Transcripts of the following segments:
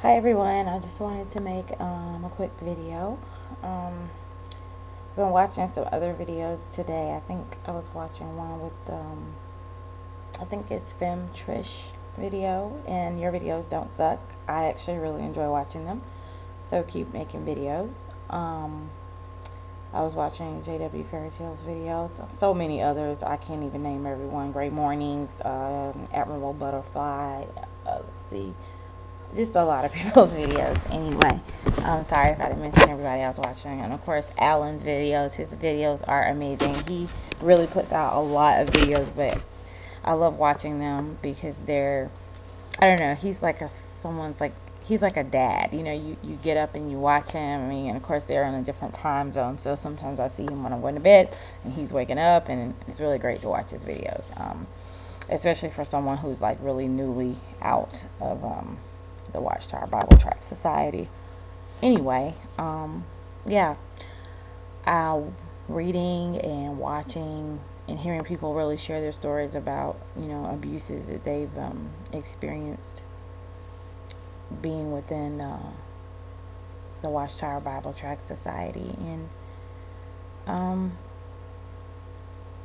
Hi everyone, I just wanted to make a quick video. I've been watching some other videos today. I think I was watching one with, I think it's Fem Trish video, and your videos don't suck. I actually really enjoy watching them, so keep making videos. I was watching JW Fairy Tales videos, so many others, I can't even name everyone. Great Mornings, Admirable Butterfly, let's see, just a lot of people's videos. Anyway, sorry if I didn't mention everybody I was watching. And of course Alan's videos, his videos are amazing. He really puts out a lot of videos, but I love watching them because they're, I don't know, he's like he's like a dad, you know. You get up and you watch him. I mean, and of course they're in a different time zone, so sometimes I see him when I'm going to bed and he's waking up, and it's really great to watch his videos, especially for someone who's like really newly out of the Watchtower Bible Tract Society. Anyway, yeah, reading and watching and hearing people really share their stories about, you know, abuses that they've experienced being within the Watchtower Bible Tract Society. And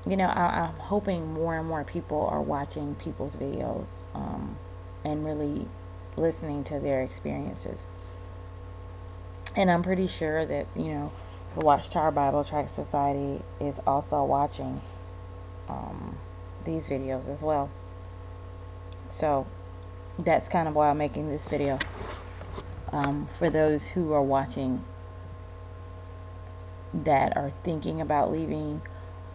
you know, I'm hoping more and more people are watching people's videos and really listening to their experiences. And I'm pretty sure that, you know, the Watchtower Bible Tract Society is also watching these videos as well. So that's kind of why I'm making this video. For those who are watching that are thinking about leaving,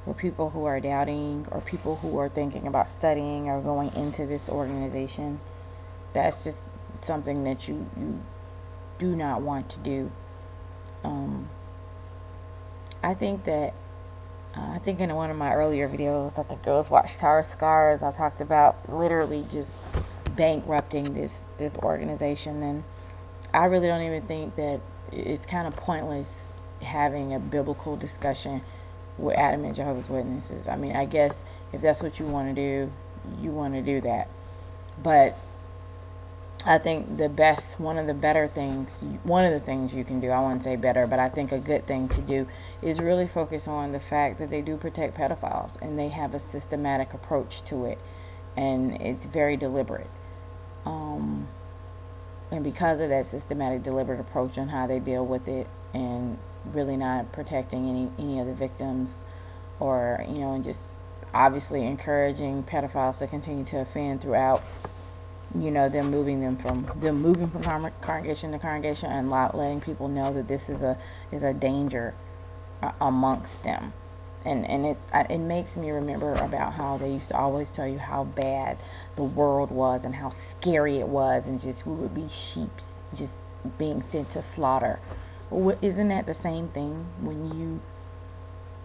or people who are doubting, or people who are thinking about studying or going into this organization, that's just something that you do not want to do. I think that I think in one of my earlier videos, I think it was Watchtower Scars, I talked about literally just bankrupting this organization. And I really don't even think that it's kind of pointless having a biblical discussion with Adamant Jehovah's Witnesses. I mean, I guess if that's what you want to do, you want to do that. But I think one of the things you can do, I wouldn't say better, but I think a good thing to do is really focus on the fact that they do protect pedophiles, and they have a systematic approach to it, and it's very deliberate. And because of that systematic, deliberate approach on how they deal with it, and really not protecting any of the victims, or, you know, and just obviously encouraging pedophiles to continue to offend throughout, you know, them moving from congregation to congregation, and letting people know that this is a danger amongst them. And it makes me remember about how they used to always tell you how bad the world was and how scary it was, and just we would be sheep just being sent to slaughter. Well, isn't that the same thing when you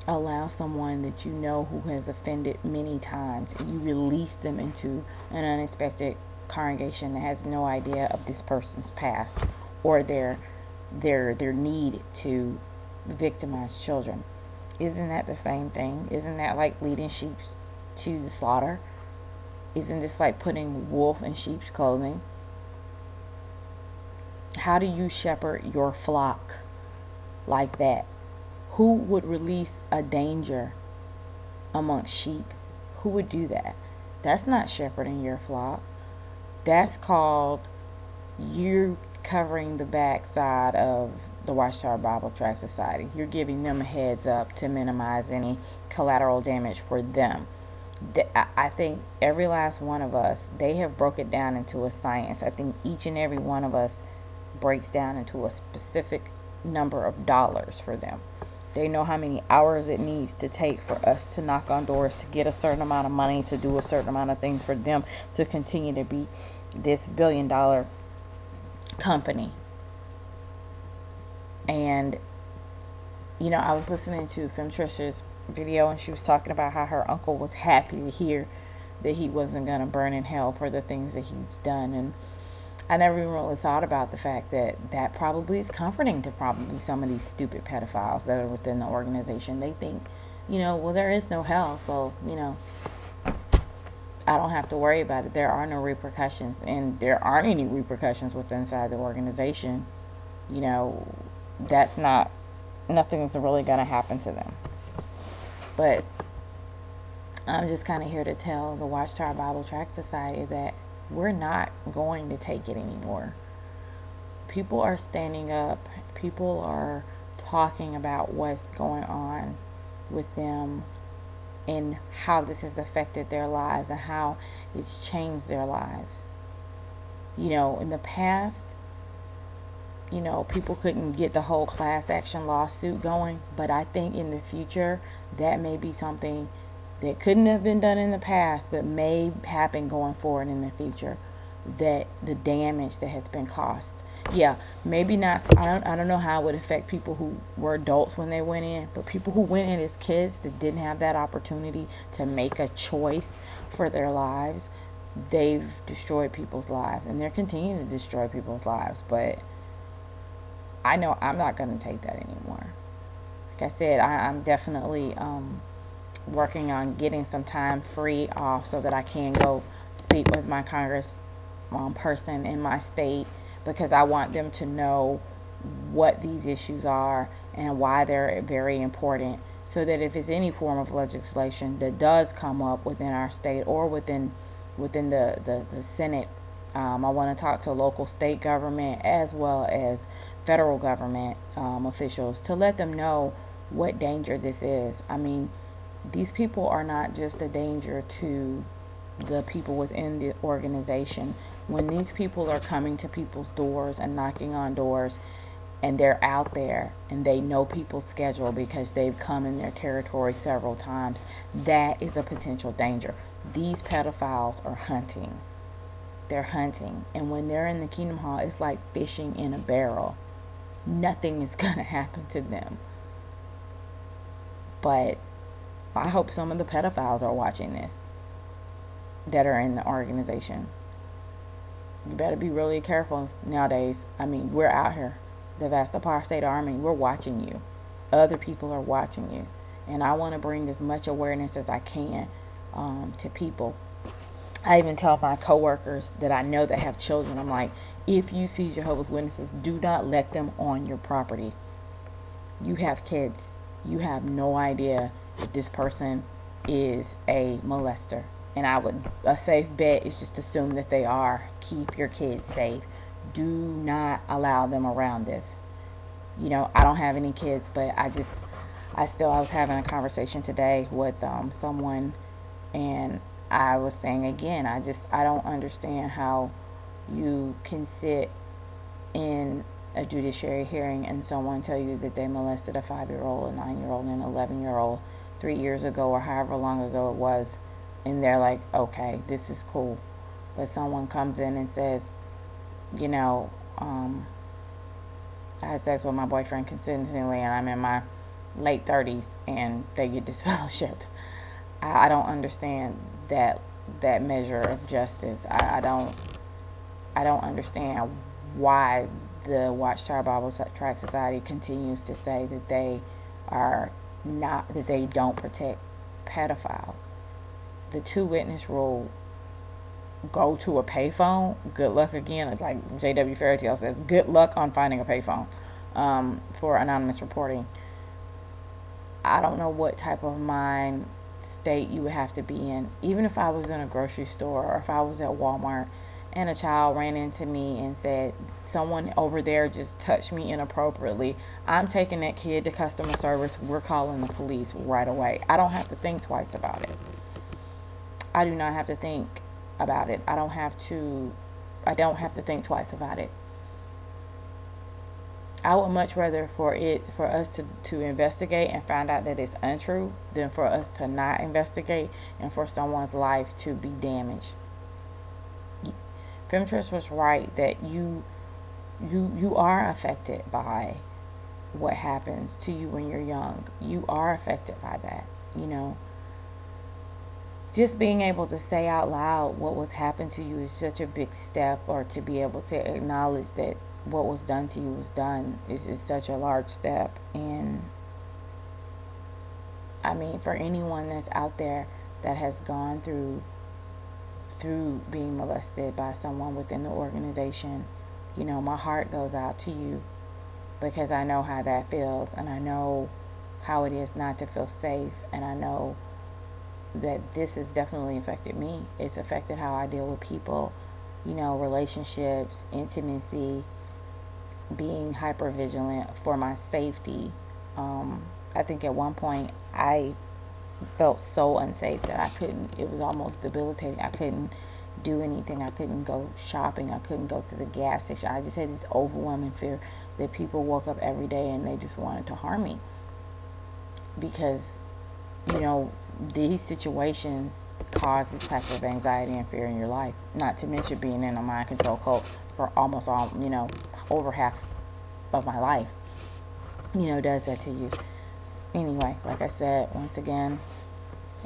allow someone that you know who has offended many times, and you release them into an unexpected congregation that has no idea of this person's past or their need to victimize children? Isn't that the same thing? Isn't that like leading sheep to the slaughter? Isn't this like putting wolf in sheep's clothing? How do you shepherd your flock like that? Who would release a danger amongst sheep? Who would do that? That's not shepherding your flock. That's called you covering the backside of the Watchtower Bible Tract Society. You're giving them a heads up to minimize any collateral damage for them. I think every last one of us, they have broke it down into a science. I think each and every one of us breaks down into a specific number of dollars for them. They know how many hours it needs to take for us to knock on doors, to get a certain amount of money, to do a certain amount of things for them to continue to be this billion-dollar company. And, you know, I was listening to Fem Trish's video, and she was talking about how her uncle was happy to hear that he wasn't going to burn in hell for the things that he's done. And I never even really thought about the fact that probably is comforting to probably some of these stupid pedophiles that are within the organization. They think, you know, well, there is no hell, so, you know, I don't have to worry about it. There are no repercussions, and there aren't any repercussions what's inside the organization. You know, that's not, nothing's really going to happen to them. But I'm just kind of here to tell the Watchtower Bible Tract Society that we're not going to take it anymore. People are standing up. People are talking about what's going on with them and how this has affected their lives and how it's changed their lives. You know, in the past, you know, people couldn't get the whole class action lawsuit going, but I think in the future that may be something that couldn't have been done in the past but may happen going forward in the future, that the damage that has been caused. Yeah, maybe not. I don't know how it would affect people who were adults when they went in, but people who went in as kids that didn't have that opportunity to make a choice for their lives, they've destroyed people's lives, and they're continuing to destroy people's lives. But I know I'm not going to take that anymore. Like I said, I'm definitely working on getting some time free off so that I can go speak with my Congress person in my state, because I want them to know what these issues are and why they're very important, so that if it's any form of legislation that does come up within our state or within the Senate, I want to talk to local state government as well as federal government officials to let them know what danger this is. I mean, these people are not just a danger to the people within the organization. When these people are coming to people's doors and knocking on doors, and they're out there and they know people's schedule because they've come in their territory several times, that is a potential danger. These pedophiles are hunting. They're hunting. And when they're in the Kingdom Hall, it's like fishing in a barrel. Nothing is going to happen to them. But I hope some of the pedophiles are watching this that are in the organization. You better be really careful nowadays. I mean, we're out here. The Vastapar State Army, we're watching you. Other people are watching you. And I want to bring as much awareness as I can to people. I even tell my coworkers that I know that have children, I'm like, if you see Jehovah's Witnesses, do not let them on your property. You have kids. You have no idea if this person is a molester. And a safe bet is just assume that they are. Keep your kids safe. Do not allow them around this. You know, I don't have any kids, but I was having a conversation today with someone, and I was saying again, I don't understand how you can sit in a judiciary hearing and someone tell you that they molested a 5-year-old, a 9-year-old, and an 11-year-old 3 years ago or however long ago it was, and they're like, okay, this is cool. But someone comes in and says, you know, I had sex with my boyfriend consensually and I'm in my late 30s and they get disfellowshipped. I don't understand that measure of justice. I don't understand why the Watchtower Bible Tract Society continues to say that they don't protect pedophiles. The 2-witness rule, go to a payphone, good luck again. Like J.W. Fairytale says, good luck on finding a payphone for anonymous reporting. I don't know what type of mind state you would have to be in. Even if I was in a grocery store or if I was at Walmart and a child ran into me and said, someone over there just touched me inappropriately, I'm taking that kid to customer service. We're calling the police right away. I don't have to think twice about it. I do not have to think about it. I don't have to think twice about it. I would much rather for us to investigate and find out that it's untrue than for us to not investigate and for someone's life to be damaged. Femtress was right that you are affected by what happens to you when you're young. You are affected by that, you know. Just being able to say out loud what was happened to you is such a big step, or to be able to acknowledge that what was done to you was done is such a large step. And I mean, for anyone that's out there that has gone through through being molested by someone within the organization, you know, my heart goes out to you, because I know how that feels, and I know how it is not to feel safe, and I know that this has definitely affected me. It's affected how I deal with people, you know, relationships, intimacy, being hyper vigilant for my safety. I think at one point I felt so unsafe that I couldn't, it was almost debilitating. I couldn't do anything. I couldn't go shopping. I couldn't go to the gas station. I just had this overwhelming fear that people woke up every day and they just wanted to harm me, because, you know, these situations cause this type of anxiety and fear in your life. Not to mention being in a mind control cult for almost all, you know, over half of my life, you know, does that to you. Anyway, like I said, once again,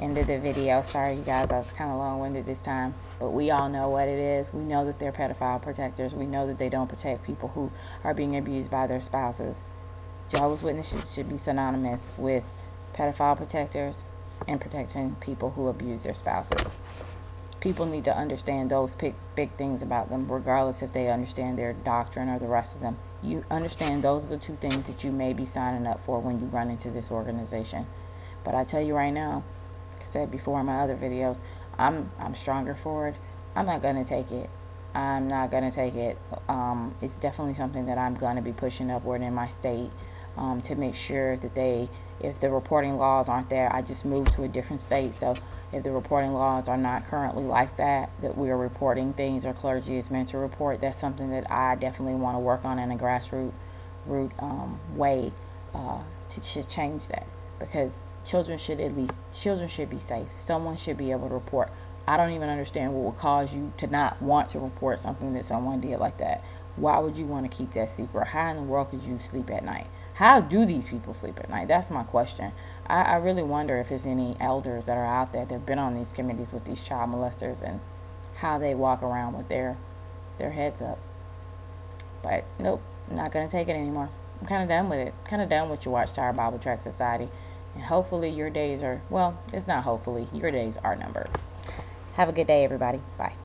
end of the video. Sorry, you guys, I was kind of long-winded this time, but we all know what it is. We know that they're pedophile protectors. We know that they don't protect people who are being abused by their spouses. Jehovah's Witnesses should be synonymous with pedophile protectors and protecting people who abuse their spouses. People need to understand those big things about them, regardless if they understand their doctrine or the rest of them. You understand those are the two things that you may be signing up for when you run into this organization. But I tell you right now, like I said before in my other videos, I'm stronger for it. I'm not going to take it. I'm not going to take it. It's definitely something that I'm going to be pushing upward in my state, to make sure that if the reporting laws aren't there, I just moved to a different state. So if the reporting laws are not currently like that we are reporting things, or clergy is meant to report, that's something that I definitely want to work on in a grassroots way, to change that, because children should be safe. Someone should be able to report. I don't even understand what would cause you to not want to report something that someone did like that. Why would you want to keep that secret? How in the world could you sleep at night? How do these people sleep at night? That's my question. I really wonder if there's any elders that are out there that have been on these committees with these child molesters, and how they walk around with their heads up. But nope, I'm not going to take it anymore. I'm kind of done with it. Kind of done with your Watchtower Bible Tract Society. And hopefully your days are, well, it's not hopefully, your days are numbered. Have a good day, everybody. Bye.